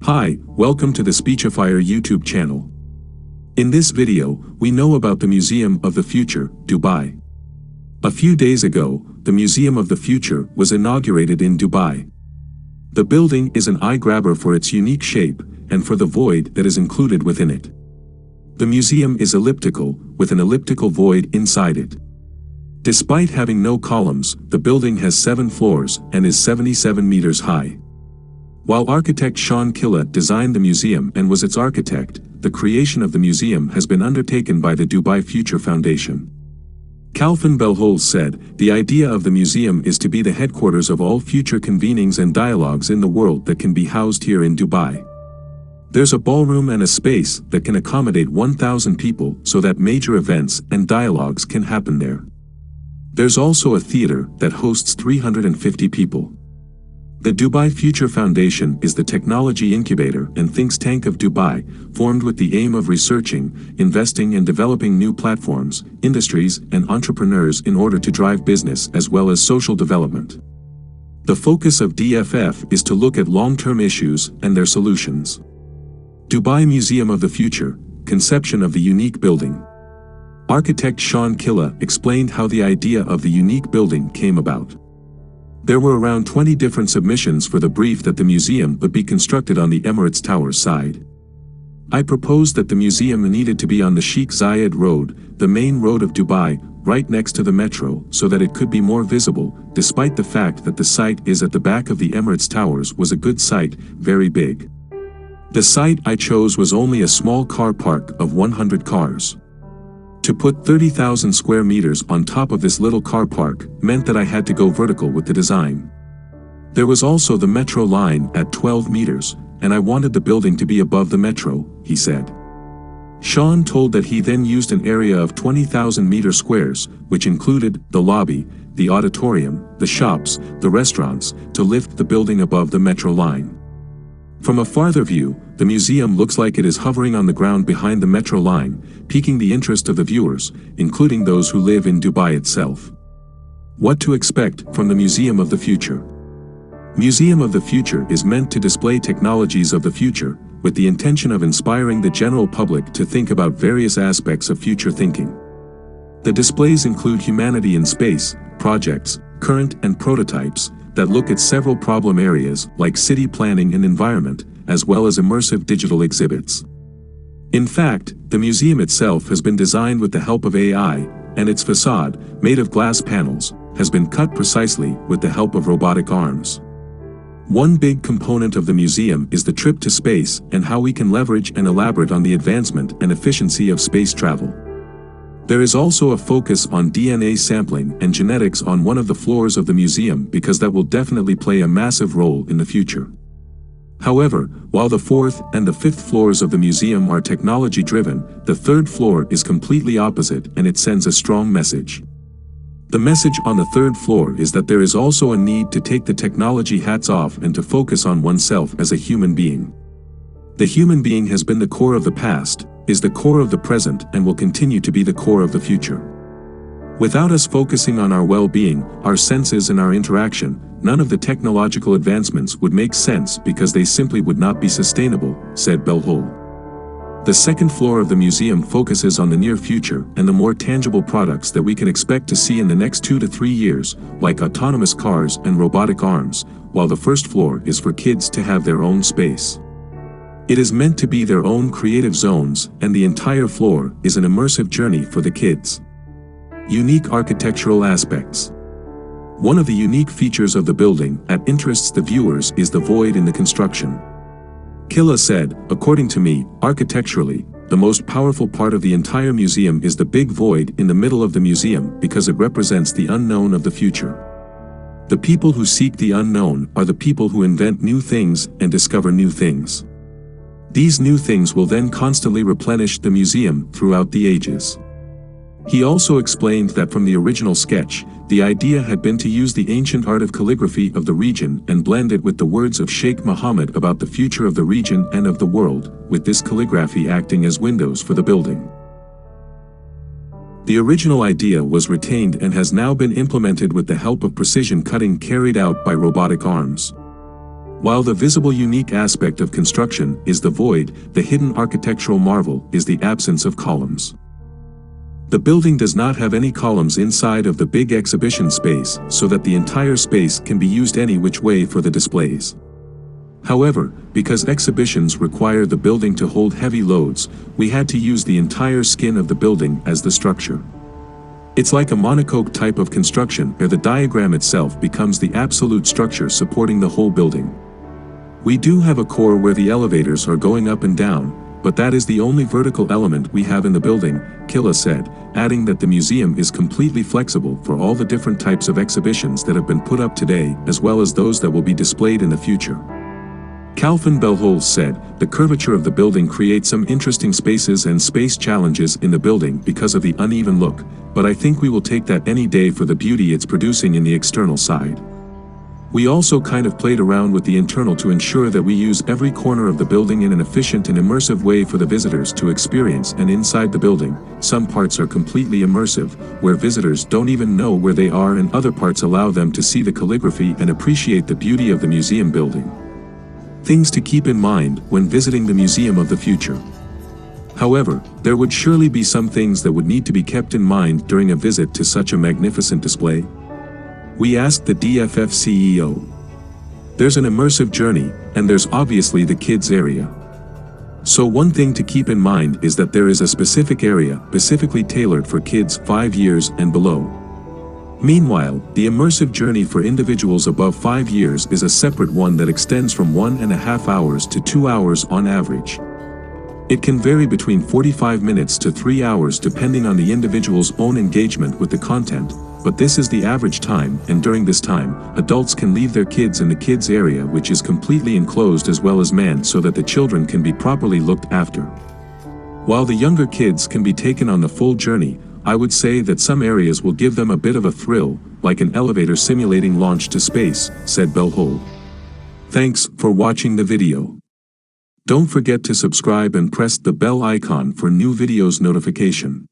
Hi, welcome to the Speechifier YouTube channel. In this video, we know about the Museum of the Future, Dubai. A few days ago, the Museum of the Future was inaugurated in Dubai. The building is an eye-grabber for its unique shape and for the void that is included within it. The museum is elliptical, with an elliptical void inside it. Despite having no columns, the building has 7 floors and is 77 meters high. While architect Sean Killa designed the museum and was its architect, the creation of the museum has been undertaken by the Dubai Future Foundation. Kalfin Belhol said, "The idea of the museum is to be the headquarters of all future convenings and dialogues in the world that can be housed here in Dubai. There's a ballroom and a space that can accommodate 1,000 people so that major events and dialogues can happen there. There's also a theater that hosts 350 people." The Dubai Future Foundation is the technology incubator and think tank of Dubai, formed with the aim of researching, investing and developing new platforms, industries and entrepreneurs in order to drive business as well as social development. The focus of DFF is to look at long-term issues and their solutions. Dubai Museum of the Future, conception of the unique building. Architect Sean Killa explained how the idea of the unique building came about. There were around 20 different submissions for the brief that the museum would be constructed on the Emirates Tower side. I proposed that the museum needed to be on the Sheikh Zayed Road, the main road of Dubai, right next to the metro, so that it could be more visible, despite the fact that the site is at the back of the Emirates Towers was a good site, very big. The site I chose was only a small car park of 100 cars. To put 30,000 square meters on top of this little car park meant that I had to go vertical with the design. There was also the metro line at 12 meters, and I wanted the building to be above the metro, he said. Sean told that he then used an area of 20,000 meter squares, which included the lobby, the auditorium, the shops, the restaurants, to lift the building above the metro line. From a farther view, the museum looks like it is hovering on the ground behind the metro line, piquing the interest of the viewers, including those who live in Dubai itself. What to expect from the Museum of the Future? Museum of the Future is meant to display technologies of the future, with the intention of inspiring the general public to think about various aspects of future thinking. The displays include humanity in space, projects, current and prototypes, that look at several problem areas like city planning and environment, as well as immersive digital exhibits. In fact, the museum itself has been designed with the help of AI, and its facade, made of glass panels, has been cut precisely with the help of robotic arms. One big component of the museum is the trip to space and how we can leverage and elaborate on the advancement and efficiency of space travel. There is also a focus on DNA sampling and genetics on one of the floors of the museum because that will definitely play a massive role in the future. However, while the 4th and the 5th floors of the museum are technology-driven, the 3rd floor is completely opposite and it sends a strong message. The message on the 3rd floor is that there is also a need to take the technology hats off and to focus on oneself as a human being. The human being has been the core of the past, is the core of the present and will continue to be the core of the future. Without us focusing on our well-being, our senses and our interaction, none of the technological advancements would make sense because they simply would not be sustainable, said Belhol. The 2nd floor of the museum focuses on the near future and the more tangible products that we can expect to see in the next 2 to 3 years, like autonomous cars and robotic arms, while the 1st floor is for kids to have their own space. It is meant to be their own creative zones, and the entire floor is an immersive journey for the kids. Unique architectural aspects. One of the unique features of the building that interests the viewers is the void in the construction. Killa said, "According to me, architecturally, the most powerful part of the entire museum is the big void in the middle of the museum because it represents the unknown of the future. The people who seek the unknown are the people who invent new things and discover new things. These new things will then constantly replenish the museum throughout the ages." He also explained that from the original sketch, the idea had been to use the ancient art of calligraphy of the region and blend it with the words of Sheikh Mohammed about the future of the region and of the world, with this calligraphy acting as windows for the building. The original idea was retained and has now been implemented with the help of precision cutting carried out by robotic arms. While the visible unique aspect of construction is the void, the hidden architectural marvel is the absence of columns. The building does not have any columns inside of the big exhibition space, so that the entire space can be used any which way for the displays. However, because exhibitions require the building to hold heavy loads, we had to use the entire skin of the building as the structure. It's like a monocoque type of construction where the diagram itself becomes the absolute structure supporting the whole building. We do have a core where the elevators are going up and down, but that is the only vertical element we have in the building, Killa said, adding that the museum is completely flexible for all the different types of exhibitions that have been put up today as well as those that will be displayed in the future. Kalfin Belholz said, the curvature of the building creates some interesting spaces and space challenges in the building because of the uneven look, but I think we will take that any day for the beauty it's producing in the external side. We also kind of played around with the internal to ensure that we use every corner of the building in an efficient and immersive way for the visitors to experience, and inside the building, some parts are completely immersive, where visitors don't even know where they are, and other parts allow them to see the calligraphy and appreciate the beauty of the museum building. Things to keep in mind when visiting the Museum of the Future. However, there would surely be some things that would need to be kept in mind during a visit to such a magnificent display. We asked the DFF CEO. There's an immersive journey, and there's obviously the kids area. So one thing to keep in mind is that there is a specific area specifically tailored for kids 5 years and below. Meanwhile, the immersive journey for individuals above 5 years is a separate one that extends from 1.5 hours to 2 hours on average. It can vary between 45 minutes to 3 hours depending on the individual's own engagement with the content, but this is the average time, and during this time, adults can leave their kids in the kids area, which is completely enclosed as well as manned so that the children can be properly looked after. While the younger kids can be taken on the full journey, I would say that some areas will give them a bit of a thrill, like an elevator simulating launch to space, said Belholz. Thanks for watching the video. Don't forget to subscribe and press the bell icon for new videos notification.